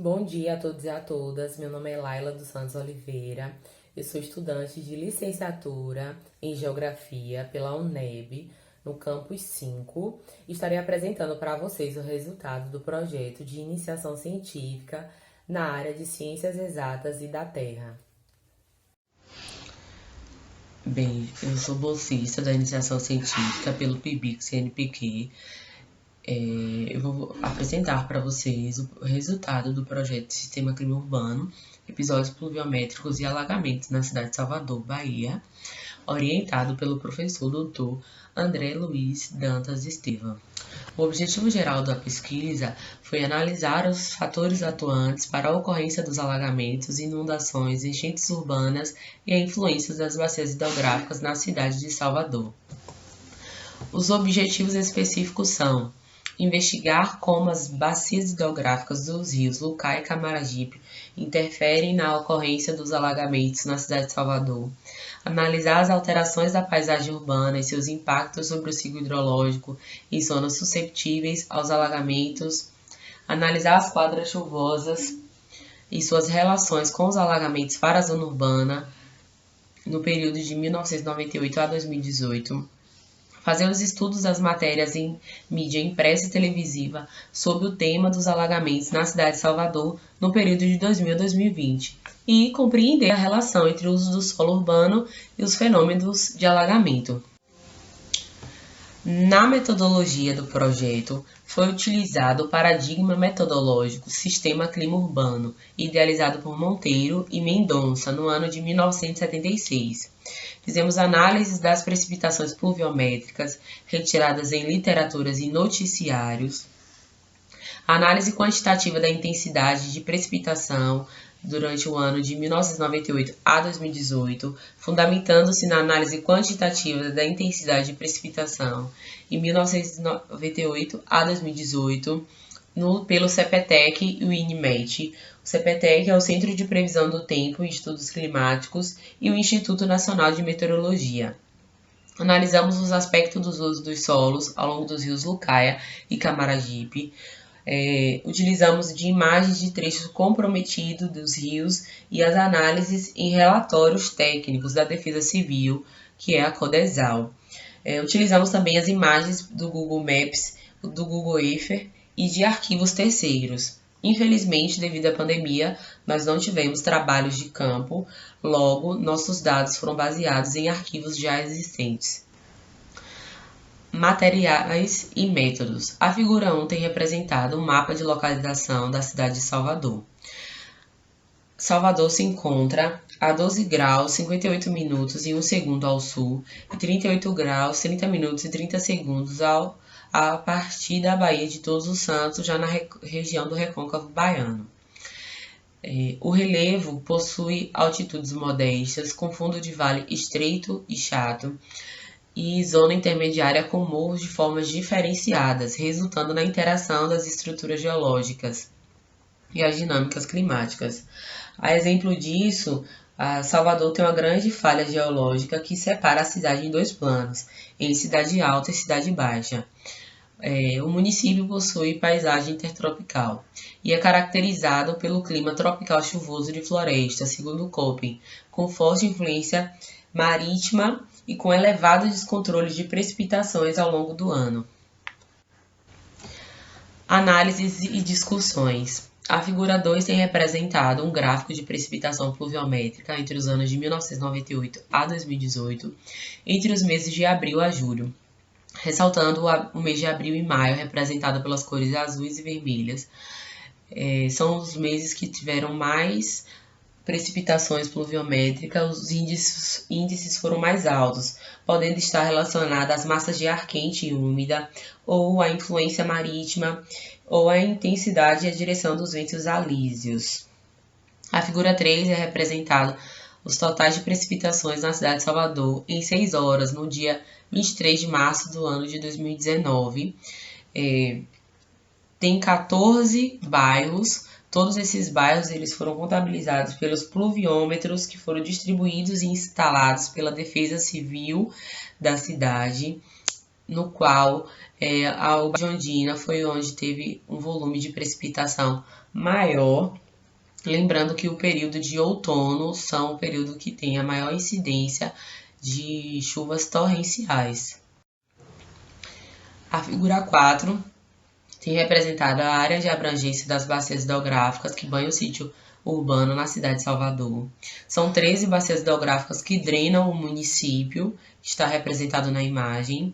Bom dia a todos e a todas. Meu nome é Laila dos Santos Oliveira. Eu sou estudante de licenciatura em Geografia pela UNEB, no campus 5. Estarei apresentando para vocês o resultado do projeto de iniciação científica na área de Ciências Exatas e da Terra. Bem, eu sou bolsista da iniciação científica pelo PIBIC-CNPq. Eu vou apresentar para vocês o resultado do projeto Sistema Clima Urbano, episódios pluviométricos e alagamentos na cidade de Salvador, Bahia, orientado pelo professor Dr. André Luiz Dantas Estevam. O objetivo geral da pesquisa foi analisar os fatores atuantes para a ocorrência dos alagamentos, inundações, enchentes urbanas e a influência das bacias hidrográficas na cidade de Salvador. Os objetivos específicos são investigar como as bacias hidrográficas dos rios Lucá e Camaragibe interferem na ocorrência dos alagamentos na cidade de Salvador, analisar as alterações da paisagem urbana e seus impactos sobre o ciclo hidrológico em zonas susceptíveis aos alagamentos, analisar as quadras chuvosas e suas relações com os alagamentos para a zona urbana no período de 1998 a 2018, fazer os estudos das matérias em mídia impressa e televisiva sobre o tema dos alagamentos na cidade de Salvador no período de 2000 a 2020 e compreender a relação entre o uso do solo urbano e os fenômenos de alagamento. Na metodologia do projeto, foi utilizado o paradigma metodológico Sistema Clima Urbano, idealizado por Monteiro e Mendonça no ano de 1976. Fizemos análises das precipitações pluviométricas retiradas em literaturas e noticiários, análise quantitativa da intensidade de precipitação durante o ano de 1998 a 2018, fundamentando-se na análise quantitativa da intensidade de precipitação em 1998 a 2018, pelo CPTEC e o INMET. O CPTEC é o Centro de Previsão do Tempo e Estudos Climáticos e o Instituto Nacional de Meteorologia. Analisamos os aspectos dos usos dos solos ao longo dos rios Lucaia e Camaragibe. Utilizamos de imagens de trechos comprometidos dos rios e as análises em relatórios técnicos da Defesa Civil, que é a Codesal. Utilizamos também as imagens do Google Maps, do Google Earth e de arquivos terceiros. Infelizmente, devido à pandemia, nós não tivemos trabalhos de campo, logo, nossos dados foram baseados em arquivos já existentes. Materiais e métodos. A figura 1 tem representado um mapa de localização da cidade de Salvador. Salvador se encontra a 12 graus, 58 minutos e 1 segundo ao sul e 38 graus, 30 minutos e 30 segundos a partir da Baía de Todos os Santos, já na região do Recôncavo Baiano. O relevo possui altitudes modestas, com fundo de vale estreito e chato, e zona intermediária com morros de formas diferenciadas, resultando na interação das estruturas geológicas e as dinâmicas climáticas. A exemplo disso, Salvador tem uma grande falha geológica que separa a cidade em dois planos, em cidade alta e cidade baixa. O município possui paisagem intertropical e é caracterizado pelo clima tropical chuvoso de floresta, segundo Köppen, com forte influência marítima e com elevado descontrole de precipitações ao longo do ano. Análises e discussões. A figura 2 tem representado um gráfico de precipitação pluviométrica entre os anos de 1998 a 2018, entre os meses de abril a julho, ressaltando o mês de abril e maio, representado pelas cores azuis e vermelhas. São os meses que tiveram mais precipitações pluviométricas, os índices foram mais altos, podendo estar relacionados às massas de ar quente e úmida, ou à influência marítima, ou à intensidade e à direção dos ventos alísios. A figura 3 é representada os totais de precipitações na cidade de Salvador em 6 horas, no dia 23 de março do ano de 2019. Tem 14 bairros. Todos esses bairros eles foram contabilizados pelos pluviômetros que foram distribuídos e instalados pela Defesa Civil da cidade, no qual a Baixada de Ondina foi onde teve um volume de precipitação maior, lembrando que o período de outono são o período que tem a maior incidência de chuvas torrenciais. A figura 4 tem representado a área de abrangência das bacias hidrográficas que banham o sítio urbano na cidade de Salvador. São 13 bacias hidrográficas que drenam o município, está representado na imagem,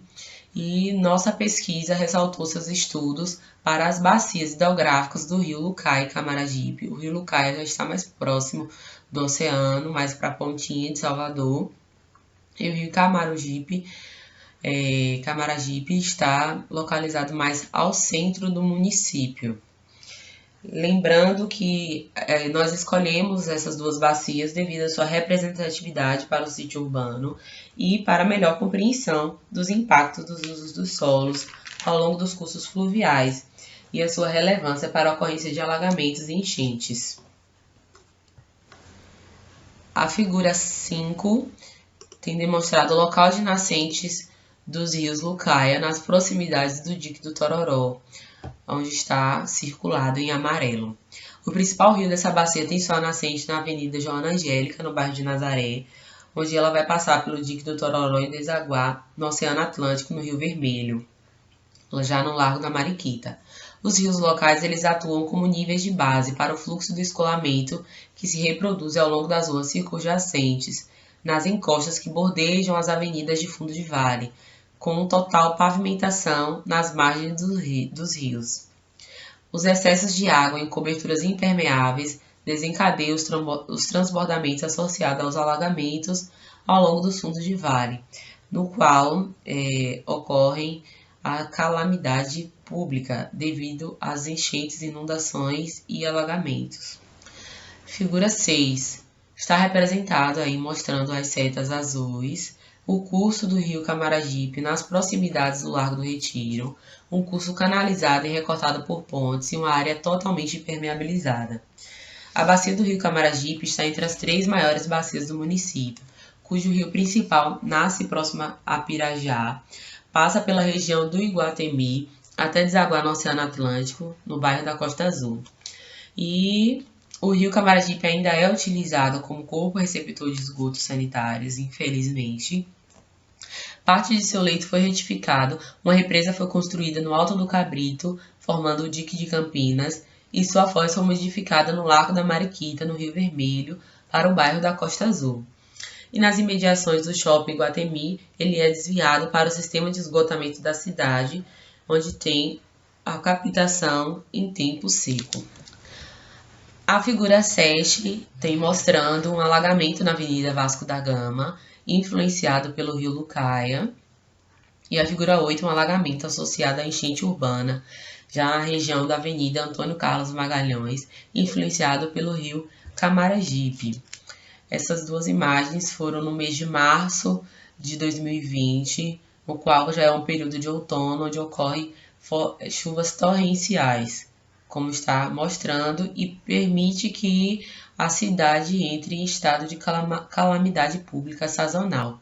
e nossa pesquisa ressaltou seus estudos para as bacias hidrográficas do rio Lucaia e Camaragibe. O rio Lucaia já está mais próximo do oceano, mais para a pontinha de Salvador, e o rio Camaragibe está localizado mais ao centro do município. Lembrando que nós escolhemos essas duas bacias devido à sua representatividade para o sítio urbano e para melhor compreensão dos impactos dos usos dos solos ao longo dos cursos fluviais e a sua relevância para a ocorrência de alagamentos e enchentes. A figura 5 tem demonstrado o local de nascentes dos rios Lucaia nas proximidades do dique do Tororó, onde está circulado em amarelo. O principal rio dessa bacia tem sua nascente na Avenida Joana Angélica, no bairro de Nazaré, onde ela vai passar pelo dique do Tororó e desaguar no Oceano Atlântico, no Rio Vermelho, já no Largo da Mariquita. Os rios locais eles atuam como níveis de base para o fluxo do escoamento que se reproduz ao longo das ruas circunjacentes, nas encostas que bordejam as avenidas de fundo de vale, com total pavimentação nas margens dos rios. Os excessos de água em coberturas impermeáveis desencadeiam os transbordamentos associados aos alagamentos ao longo dos fundos de vale, no qual ocorrem a calamidade pública devido às enchentes, inundações e alagamentos. Figura 6 está representado aí mostrando as setas azuis, o curso do rio Camaragibe nas proximidades do Largo do Retiro, um curso canalizado e recortado por pontes e uma área totalmente impermeabilizada. A bacia do rio Camaragibe está entre as 3 maiores bacias do município, cujo rio principal nasce próximo a Pirajá, passa pela região do Iguatemi até desaguar no Oceano Atlântico, no bairro da Costa Azul. E o rio Camaragibe ainda é utilizado como corpo receptor de esgotos sanitários, infelizmente. Parte de seu leito foi retificado, uma represa foi construída no Alto do Cabrito, formando o dique de Campinas, e sua foz foi modificada no Largo da Mariquita, no Rio Vermelho, para o bairro da Costa Azul. E nas imediações do Shopping Iguatemi, ele é desviado para o sistema de esgotamento da cidade, onde tem a captação em tempo seco. A figura 7 tem mostrando um alagamento na Avenida Vasco da Gama, influenciado pelo rio Lucaia. E a figura 8, um alagamento associado à enchente urbana, já na região da Avenida Antônio Carlos Magalhães, influenciado pelo rio Camaragibe. Essas duas imagens foram no mês de março de 2020, o qual já é um período de outono, onde ocorrem chuvas torrenciais, como está mostrando, e permite que a cidade entre em estado de calamidade pública sazonal.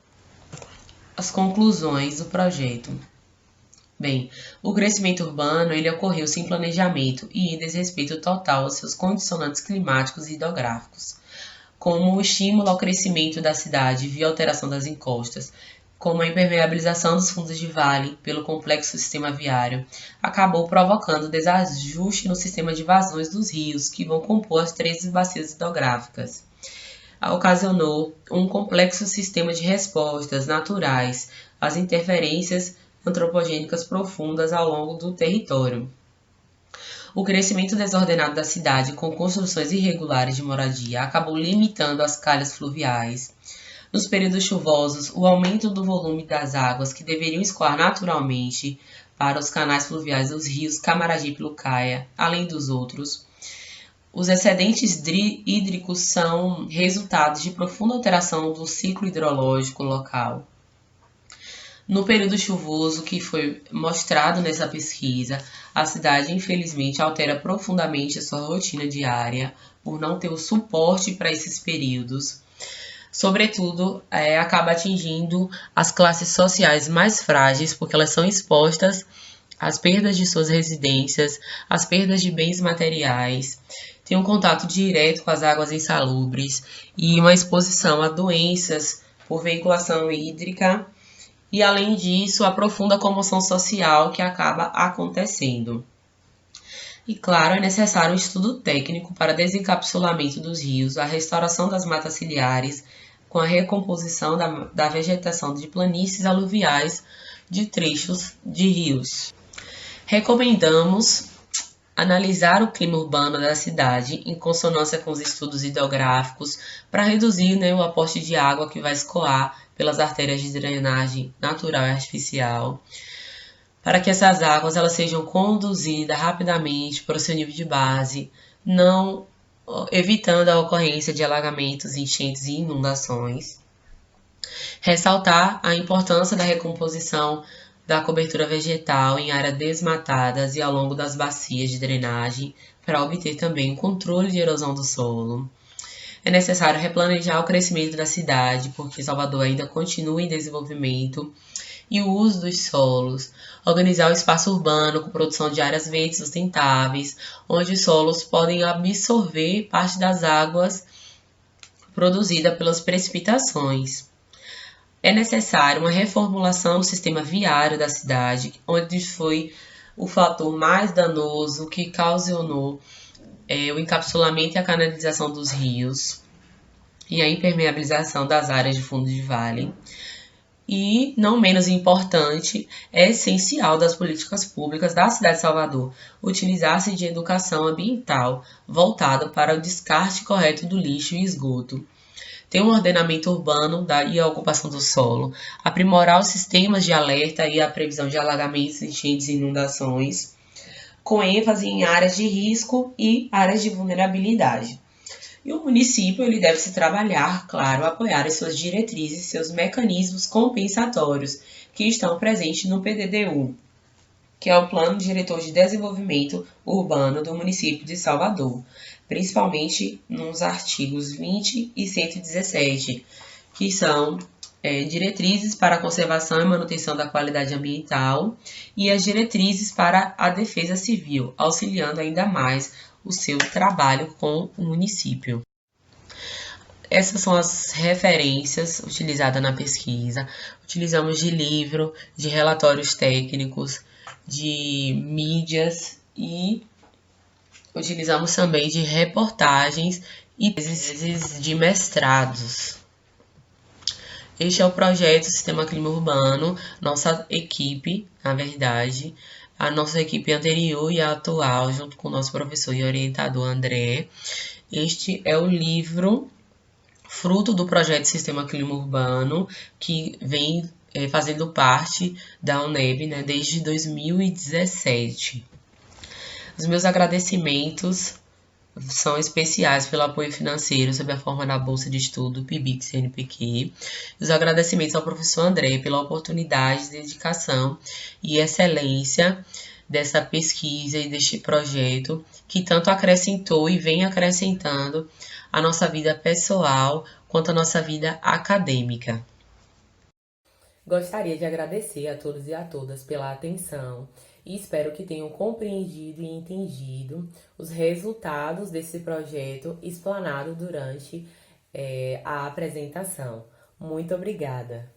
As conclusões do projeto. Bem, o crescimento urbano ele ocorreu sem planejamento e em desrespeito total aos seus condicionantes climáticos e hidrográficos, como o estímulo ao crescimento da cidade via alteração das encostas, como a impermeabilização dos fundos de vale pelo complexo sistema viário, acabou provocando desajuste no sistema de vazões dos rios, que vão compor as 13 bacias hidrográficas. Ocasionou um complexo sistema de respostas naturais às interferências antropogênicas profundas ao longo do território. O crescimento desordenado da cidade, com construções irregulares de moradia, acabou limitando as calhas fluviais. Nos períodos chuvosos, o aumento do volume das águas que deveriam escoar naturalmente para os canais fluviais dos rios Camaragibe e Lucaia, além dos outros. Os excedentes hídricos são resultados de profunda alteração do ciclo hidrológico local. No período chuvoso que foi mostrado nessa pesquisa, a cidade infelizmente altera profundamente a sua rotina diária por não ter o suporte para esses períodos. Sobretudo, acaba atingindo as classes sociais mais frágeis, porque elas são expostas as perdas de suas residências, as perdas de bens materiais, tem um contato direto com as águas insalubres e uma exposição a doenças por veiculação hídrica e, além disso, a profunda comoção social que acaba acontecendo. E, claro, é necessário um estudo técnico para desencapsulamento dos rios, a restauração das matas ciliares, com a recomposição da vegetação de planícies aluviais de trechos de rios. Recomendamos analisar o clima urbano da cidade em consonância com os estudos hidrográficos para reduzir, o aporte de água que vai escoar pelas artérias de drenagem natural e artificial, para que essas águas elas sejam conduzidas rapidamente para o seu nível de base, não evitando a ocorrência de alagamentos, enchentes e inundações. Ressaltar a importância da recomposição da cobertura vegetal em áreas desmatadas e ao longo das bacias de drenagem para obter também o controle de erosão do solo. É necessário replanejar o crescimento da cidade, porque Salvador ainda continua em desenvolvimento, e o uso dos solos, organizar o espaço urbano com produção de áreas verdes sustentáveis, onde os solos podem absorver parte das águas produzidas pelas precipitações. É necessário uma reformulação do sistema viário da cidade, onde foi o fator mais danoso que ocasionou o encapsulamento e a canalização dos rios e a impermeabilização das áreas de fundo de vale. E, não menos importante, é essencial das políticas públicas da cidade de Salvador utilizar-se de educação ambiental voltada para o descarte correto do lixo e esgoto, ter um ordenamento urbano e a ocupação do solo, aprimorar os sistemas de alerta e a previsão de alagamentos, enchentes e inundações, com ênfase em áreas de risco e áreas de vulnerabilidade. E o município ele deve se trabalhar, claro, apoiar as suas diretrizes e seus mecanismos compensatórios que estão presentes no PDDU, que é o Plano Diretor de Desenvolvimento Urbano do município de Salvador, principalmente nos artigos 20 e 117, que são diretrizes para a conservação e manutenção da qualidade ambiental e as diretrizes para a defesa civil, auxiliando ainda mais o seu trabalho com o município. Essas são as referências utilizadas na pesquisa. Utilizamos de livro, de relatórios técnicos, de mídias e utilizamos também de reportagens e teses de mestrados. Este é o projeto Sistema Clima Urbano, nossa equipe, na verdade, a nossa equipe anterior e a atual, junto com o nosso professor e orientador André. Este é o livro fruto do projeto Sistema Clima Urbano, que vem fazendo parte da UNEB, desde 2017. Os meus agradecimentos são especiais pelo apoio financeiro sob a forma da Bolsa de Estudo PIBIC-CNPq. Os agradecimentos ao professor André pela oportunidade, dedicação e excelência dessa pesquisa e deste projeto que tanto acrescentou e vem acrescentando a nossa vida pessoal quanto a nossa vida acadêmica. Gostaria de agradecer a todos e a todas pela atenção e espero que tenham compreendido e entendido os resultados desse projeto explanado durante a apresentação. Muito obrigada!